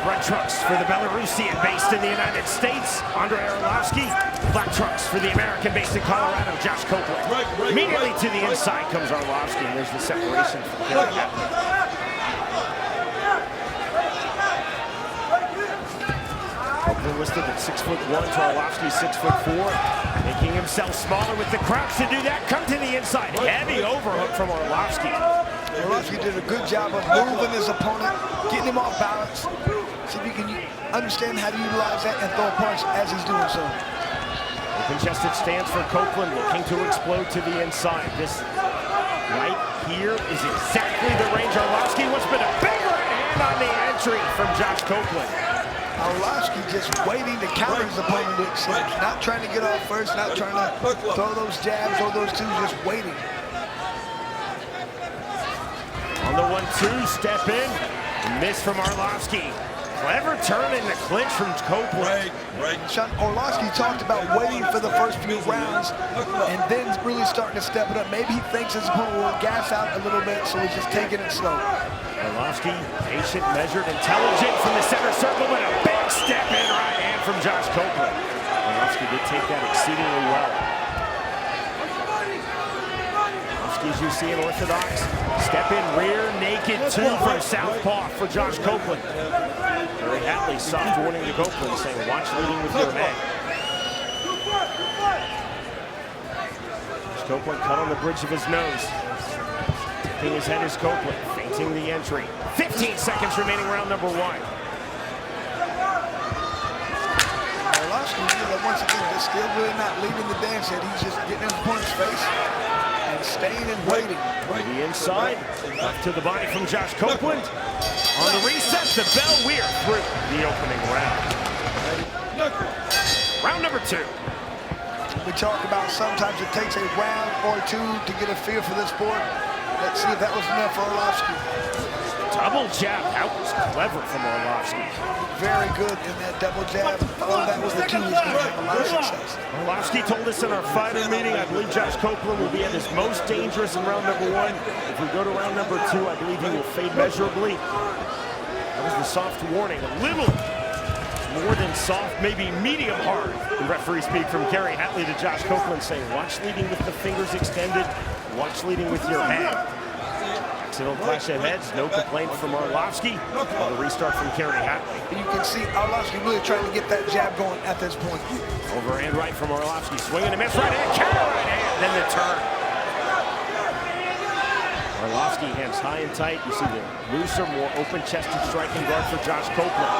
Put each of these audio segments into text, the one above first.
Red trunks for the Belarusian based in the United States, Andrei Arlovski. Black trunks for the American based in Colorado, Josh Copeland. Immediately to the inside comes Arlovski, and there's the separation from Gary Hatley. Copeland listed at 6'1" to Arlovski 6'4", making himself smaller with the crouch to do that. Come to the inside, heavy overhook from Arlovski. Arlovski did a good job of moving his opponent, getting him off balance. See if you can understand how to utilize that and throw a punch as he's doing so. Open-chested stance for Copeland, looking to explode to the inside. This right here is exactly the range Arlovski wants, but a big right hand on the entry from Josh Copeland. Arlovski just waiting to counter his opponent, it seems. Not trying to get off first, not trying to throw those jabs or those twos, just waiting. On the 1-2, step in, miss from Arlovski. Clever turn in the clinch from Copeland. Right. Sean, Arlovski talked about waiting for the first few rounds and then really starting to step it up. Maybe he thinks his opponent will gas out a little bit, so he's just taking it slow. Arlovski, patient, measured, intelligent from the center circle, but a big step in right hand from Josh Copeland. Arlovski did take that exceedingly well. Arlovski, as you see in orthodox, step in rear naked two from southpaw for Josh Copeland. Very Hatley, soft warning to Copeland, saying, watch leading with your head. Copeland cut on the bridge of his nose. Tipping his head is Copeland, feinting the entry. 15 seconds remaining, round number 1. Arlovski, once again, just still really not leaving the dance yet. He's just getting in his opponent's face and staying and waiting. To the inside, up to the body from Josh Copeland. On the reset, the bell, we're through the opening round. Round number 2. We talk about sometimes it takes a round or two to get a feel for this sport. Let's see if that was enough for Arlovski. Double jab, that was clever from Arlovski. Very good in that double jab. Oh, that was the key. He's going to have a lot of success. Arlovski told us in our fighter meeting, I believe Josh Copeland will be at his most dangerous in round number 1. If we go to round number 2, I believe he will fade measurably. That was the soft warning. A little more than soft, maybe medium hard. The referee speak from Gary Hatley to Josh Copeland, saying, watch leading with the fingers extended, watch leading with your hand. Accidental clash of heads, no complaint from Arlovski. On the restart from Gary Hatley. You can see Arlovski really trying to get that jab going at this point. Overhand right from Arlovski, swinging a miss, right hand, counter right hand, then the turn. Arlovski hands high and tight. You see the looser, more open-chested striking guard for Josh Copeland.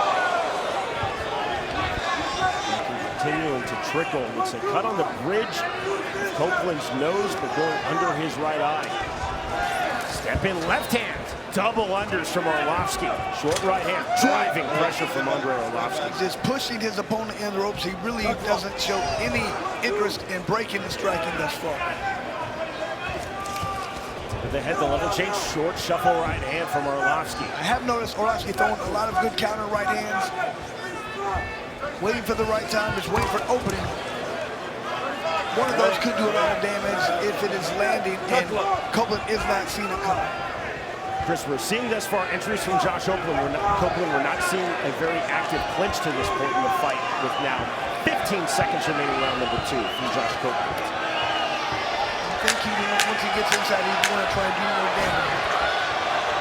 Continuing to trickle. It's a cut on the bridge of Copeland's nose, but going under his right eye. Step in left hand. Double unders from Arlovski. Short right hand. Driving pressure from Andrei Arlovski. Just pushing his opponent in the ropes. He really doesn't show any interest in breaking and striking thus far. To the head, the level change. Short shuffle right hand from Arlovski. I have noticed Arlovski throwing a lot of good counter right hands. Waiting for the right time, just waiting for an opening. One of those could do a lot of damage if it is landing, and Copeland is not seeing it coming. Chris, we're seeing thus far entries from Josh Copeland. We're not seeing a very active clinch to this point in the fight, with now 15 seconds remaining round number 2 from Josh Copeland. I think once he gets inside, he's going to try and do more damage.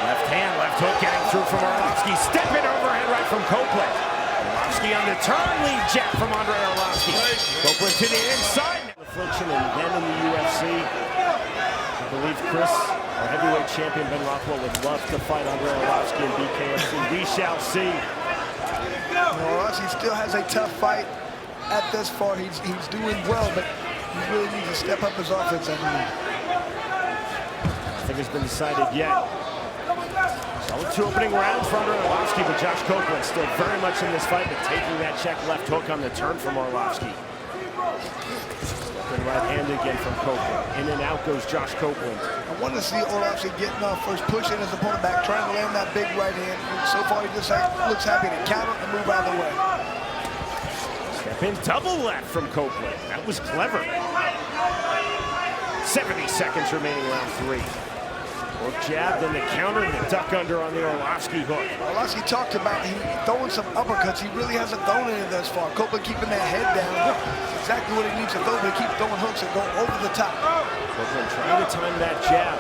Left hand, left hook getting through from Arlovski. Step in overhand right from Copeland. Arlovski on the turn, lead jab from Andrei Arlovski. Copeland to the inside. Affliction, and then in the UFC. I believe Chris, our heavyweight champion Ben Rothwell, would love to fight Andrei Arlovski in BKFC. We shall see. Arlovski still has a tough fight at this far. He's doing well, but he really needs to step up his offense, I believe. Nothing has been decided yet. Solid 2 opening rounds for Andrei Arlovski, but Josh Copeland still very much in this fight, but taking that check left hook on the turn from Arlovski. Stepping right hand again from Copeland. In and out goes Josh Copeland. I want to see Arlovski getting off first, pushing his opponent back, trying to land that big right hand. So far, he just looks happy to counter and move out of the way. Step in double left from Copeland. That was clever. 70 seconds remaining round 3. Or jab, then the counter, and the duck under on the Arlovski hook. Arlovski talked about throwing some uppercuts. He really hasn't thrown any thus far. Copeland keeping that head down. That's exactly what he needs to throw, but keep throwing hooks and go over the top. Copeland trying to time that jab.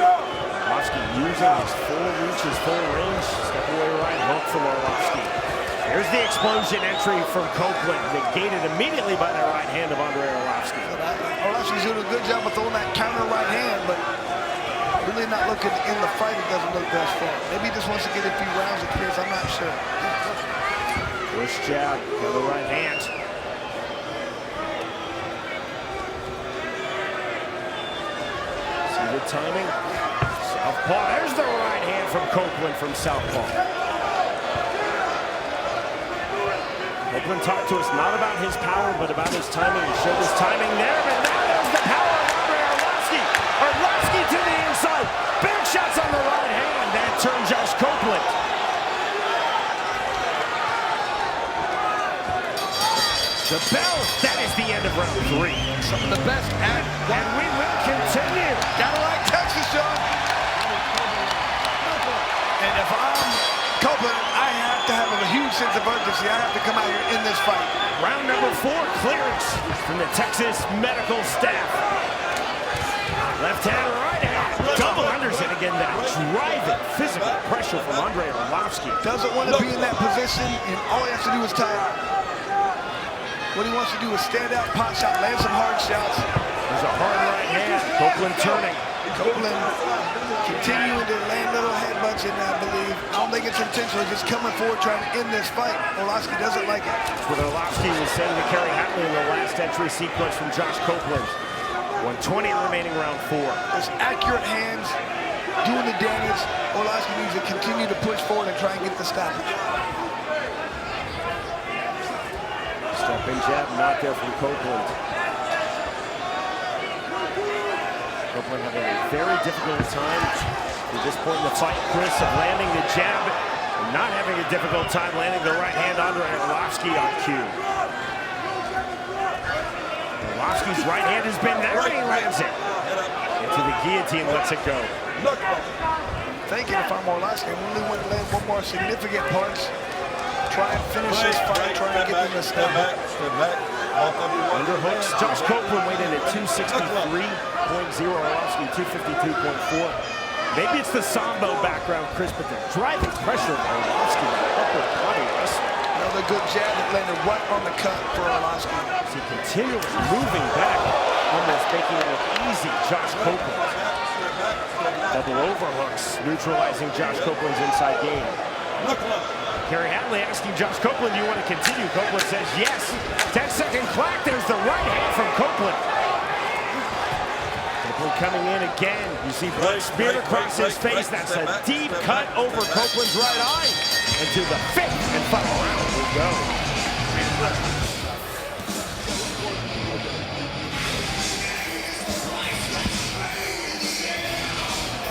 Arlovski using his full reach, his full range. Step away right hook from Arlovski. Here's the explosion entry from Copeland, negated immediately by the right hand of Andrei Arlovski. Arlovski's doing a good job of throwing that counter right hand, but really not looking in the fight. It doesn't look thus far. Maybe he just wants to get a few rounds of clears. I'm not sure. Push jab, on the right hand. See the timing? Southpaw. There's the right hand from Copeland from southpaw. Copeland talked to us not about his power, but about his timing. He showed his timing there, but now there's the power of Andrei Arlovski. Arlovski to the inside. Big shots on the right hand. That turned Josh Copeland. The bell. That is the end of round 3. Some of the best at one. And we will continue. Gotta like Texas, John. And if I'm Copeland, I have to have a huge sense of urgency. I have to come out here in this fight. Round number 4, clearance from the Texas medical staff. Left hand, right hand, double unders, and again that driving physical pressure from Andrei Arlovski. Doesn't want to be in that position, and all he has to do is tire. What he wants to do is stand out, pot shot, land some hard shots. There's a hard right hand. Copeland turning. Copeland continuing to land little headbutts in, I believe. I don't think it's intentional. He's just coming forward trying to end this fight. Arlovski doesn't like it. That's what Arlovski was saying to Kerry Hatley in the last entry sequence from Josh Copeland. 120 remaining round 4. His accurate hands doing the damage. Arlovski needs to continue to push forward and try and get the stoppage. Stepping jab, not there from Copeland. Copeland having a very difficult time at this point in the fight, Chris, of landing the jab and not having a difficult time landing the right hand under Arlovski on cue. Arlovski's right hand has been there, and he lands it. Into the guillotine, lets it go. Thinking if I'm Arlovski, I really want to land one more significant punch. Try and finish this fight, try and get them to step back. Underhooks. Josh Copeland weighed in at 263.0, Arlovski 252.4. Maybe it's the Sambo background, Chris, but the driving pressure of Arlovski, upper body wrestling. Another good jab that landed right on the cut for Arlovski. He continually moving back, almost making it look easy. Josh Copeland. Double overhooks, neutralizing Josh Copeland's inside game. Kerry Hatley asking Josh Copeland, do you want to continue? Copeland says yes. 10-second clock. There's the right hand from Copeland. Copeland coming in again. You see blood smeared across his face. That's a deep cut over Copeland's right eye. And to the 5th and final round we go.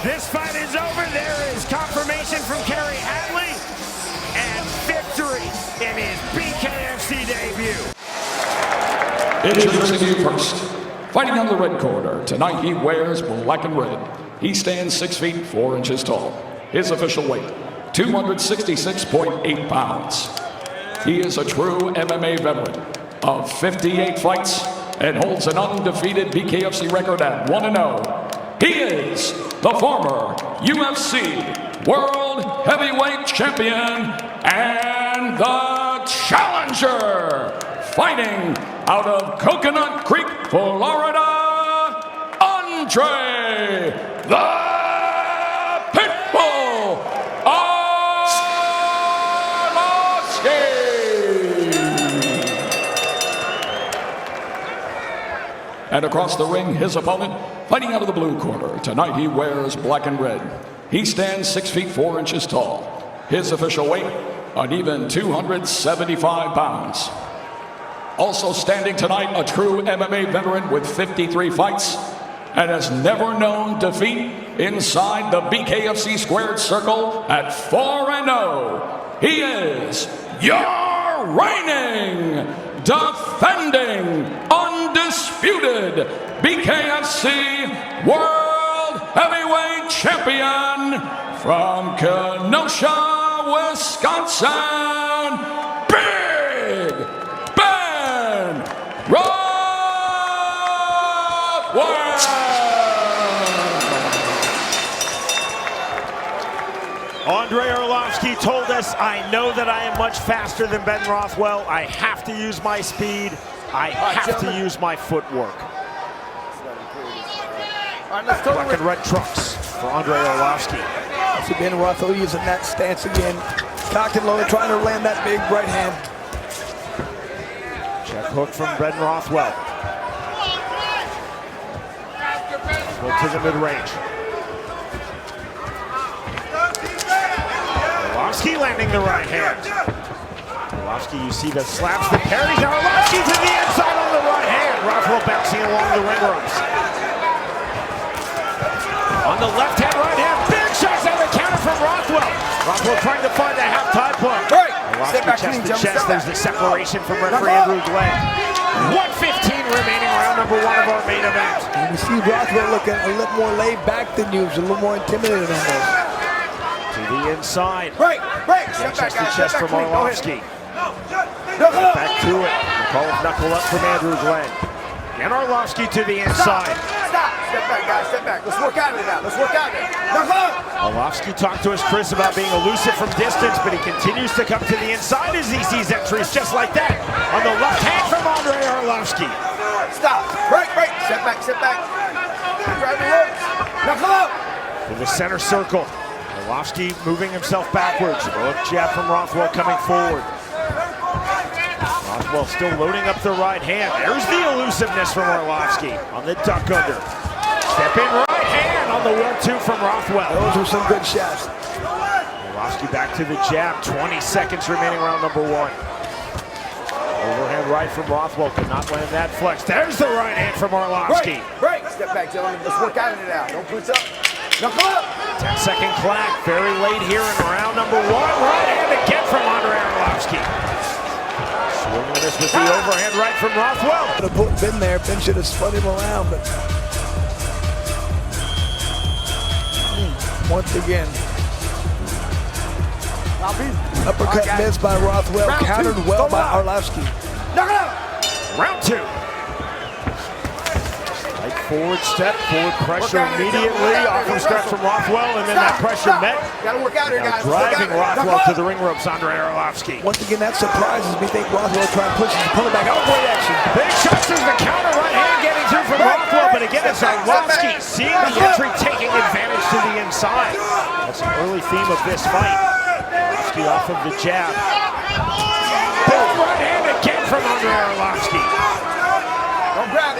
This fight is over. There is confirmation from Kerry Hatley. And victory in his BKFC debut. Introducing you first. Fighting on the red corner, tonight he wears black and red. He stands 6 feet 4 inches tall. His official weight, 266.8 pounds. He is a true MMA veteran of 58 fights and holds an undefeated BKFC record at 1-0. He is the former UFC World Heavyweight Champion and the Challenger, fighting out of Coconut Creek, Florida, Andrei the Pitbull Arlovski. And across the ring, his opponent, fighting out of the blue corner. Tonight he wears black and red. He stands 6 feet 4 inches tall. His official weight, an even 275 pounds. Also standing tonight, a true MMA veteran with 53 fights and has never known defeat inside the BKFC squared circle at 4-0. He is your reigning, defending, undisputed BKFC World heavyweight champion from Kenosha, Wisconsin, Big Ben Rothwell. Andrei Arlovski told us, I know that I am much faster than Ben Rothwell. I have to use my speed. I have to use my footwork. Black and red trunks for Andrei Arlovski. See Ben Rothwell using that stance again. Cocked and loaded, trying to land that big right hand. Check hook from Ben Rothwell. Go to the mid-range. Arlovski landing the right hand. Arlovski, you see the slaps, the parries. Now Arlovski to the inside on the right hand. Rothwell bouncing along the ring ropes. On the left hand, right hand. Big shots on the counter from Rothwell. Rothwell trying to find the half-tie point. Arlovski chest to chest. There's the separation from referee Andrew Glenn. 1:15 remaining, round number 1 of our main event. And you see Rothwell looking a little more laid back than usual, a little more intimidated almost. To the inside. Break. Chest to chest from Arlovski. Back to it. Call of knuckle up from Andrew Glenn. And Arlovski to the inside. Stop. Step back, guys. Step back. Let's work out of it now. Let's work out of it. Arlovski talked to us, Chris, about being elusive from distance, but he continues to come to the inside as he sees entries just like that. On the left hand from Andrei Arlovski. Stop. Break. Step back. Grab the ropes. Knuckle up. To the center circle. Arlovski moving himself backwards. Look, jab from Rothwell coming forward. Rothwell still loading up the right hand. There's the elusiveness from Arlovski on the duck under. Step in right hand on the 1-2 from Rothwell. Those were some good shots. Arlovski back to the jab. 20 seconds remaining, round number 1. Overhand right from Rothwell. Could not land that flex. There's the right hand from Arlovski. Break. Step back, gentlemen. Let's work out of it now. Don't push up. Knuckle up. 10-second clack. Very late here in round number 1. Right hand again from Andrei Arlovski. Swinging this with the overhand right from Rothwell. Could have put Ben there. Ben should have spun him around, but once again, uppercut missed by Rothwell, countered well by Arlovski. Knock it out. Round 2. Right forward step, forward pressure immediately. Off the stretch from Rothwell, and then that pressure met. Gotta work out here, Now guys. driving Rothwell to the ring ropes, Andrei Arlovski. Once again, that surprises me. Think Rothwell trying to push his opponent back. Great action. Big shots as the counter right hand getting through from Rothwell, but again it's Arlovski seeing the entry, taking advantage to the inside. That's an early theme of this fight. Arlovski off of the jab. Big right hand again from Andrei Arlovski.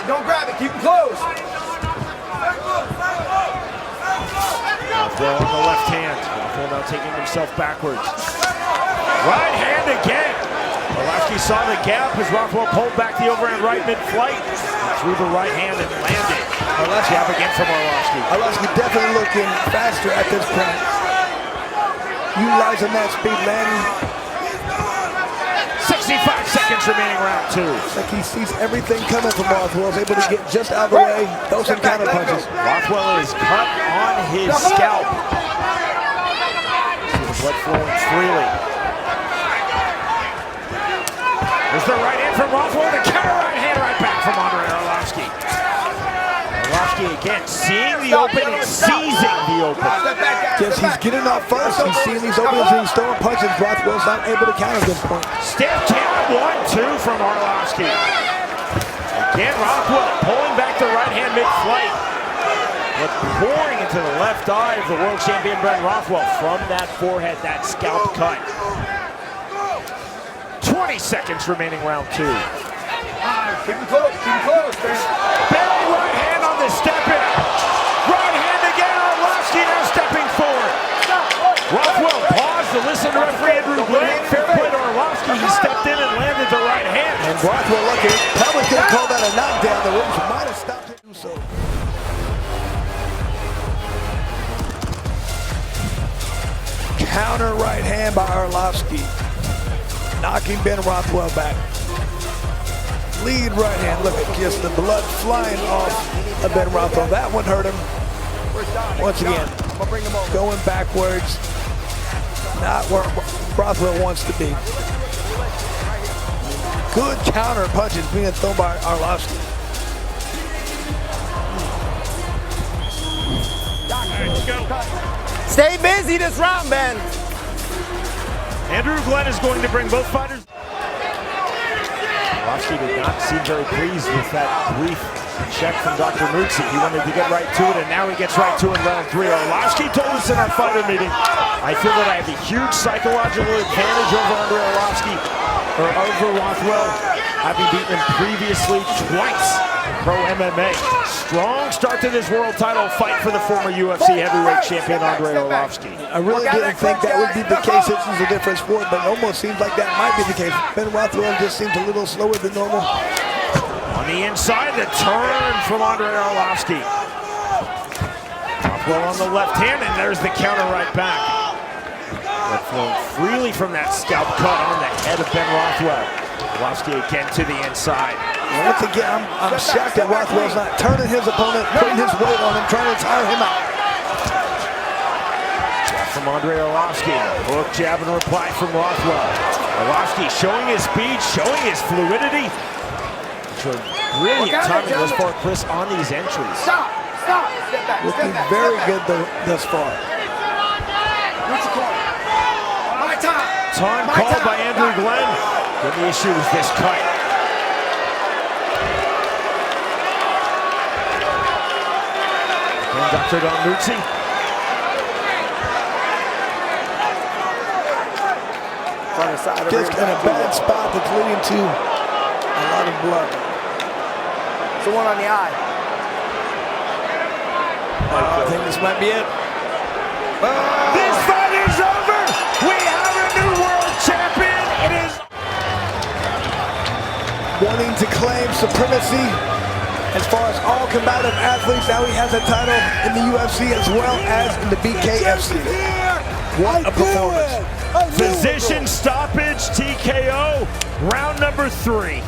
Don't grab it. Keep it close. Rothwell on the left hand. Rothwell now taking himself backwards. Right hand again. Arlovski saw the gap as Rothwell pulled back the overhand right mid-flight. Threw the right hand and landed. Jab again from Arlovski. Arlovski definitely looking faster at this point. Utilizing that speed, landing. 65 seconds remaining, round 2. Like he sees everything coming from Rothwell. Is able to get just out of the way, throw some counter punches. Rothwell is cut on his scalp. See the blood flowing freely. There's the right hand from Rothwell. The counter right hand right back from Andrei Arlovski. Arlovski again seeing the open and seizing the open. Yes, he's getting off first. He's seeing these openings and he's throwing punches. Rothwell's not able to counter at this point. Stiff count, 1-2 from Arlovski. Again, Rothwell pulling back the right hand mid-flight. But pouring into the left eye of the world champion Ben Rothwell from that forehead, that scalp cut. 20 seconds remaining, round 2. Keep it close, man. Belly right hand on the step in. Right hand again, Arlovski now stepping forward. Rothwell paused to listen to referee Andrew Glenn. Fair play to Arlovski. He stepped in and landed the right hand. And Rothwell lucky. Probably could have called that a knockdown. The ropes might have stopped him to do so. Counter right hand by Arlovski. Knocking Ben Rothwell back. Lead right hand. Look at just the blood flying off of Ben Rothwell. That one hurt him. Once again, going backwards, not where Rothwell wants to be. Good counter punches being thrown by Arlovski. Stay busy this round, Ben. Andrew Glenn is going to bring both fighters. Arlovski did not seem very pleased with that brief check from Dr. Mutsi. He wanted to get right to it, and now he gets right to it in round 3. Arlovski told us in our fighter meeting, I feel that I have a huge psychological advantage over Andrei Arlovski, or over Rothwell, having beaten him previously twice in pro MMA. Strong start to this world title fight for the former UFC heavyweight champion Andrei Arlovski. I really didn't think that would be the case. This is a different sport, but it almost seems like that might be the case. Ben Rothwell just seems a little slower than normal. On the inside, the turn from Andrei Arlovski. Rothwell on the left hand, and there's the counter right back. Blood flowing freely from that scalp cut on the head of Ben Rothwell. Arlovski again to the inside. Once again, I'm shocked that Rothwell's not turning his opponent, putting his weight on him, trying to tire him out. From Andrei Arlovski. Hook, jab, and reply from Rothwell. Arlovski showing his speed, showing his fluidity. Brilliant timing thus far, Chris, on these entries. Stop. Step back. Looking very good thus far. My time. Time called by Andrew Glenn. But the issue is this cut. And Dr. Don Mutsi. Just in a bad spot that's leading to a lot of blood. It's the one on the eye. I think this might be it. This fight is over. We have a new world champion. It is Wanting to claim supremacy as far as all combative athletes. Now he has a title in the UFC as well as in the BKFC. What a performance. Physician stoppage, TKO, round number 3.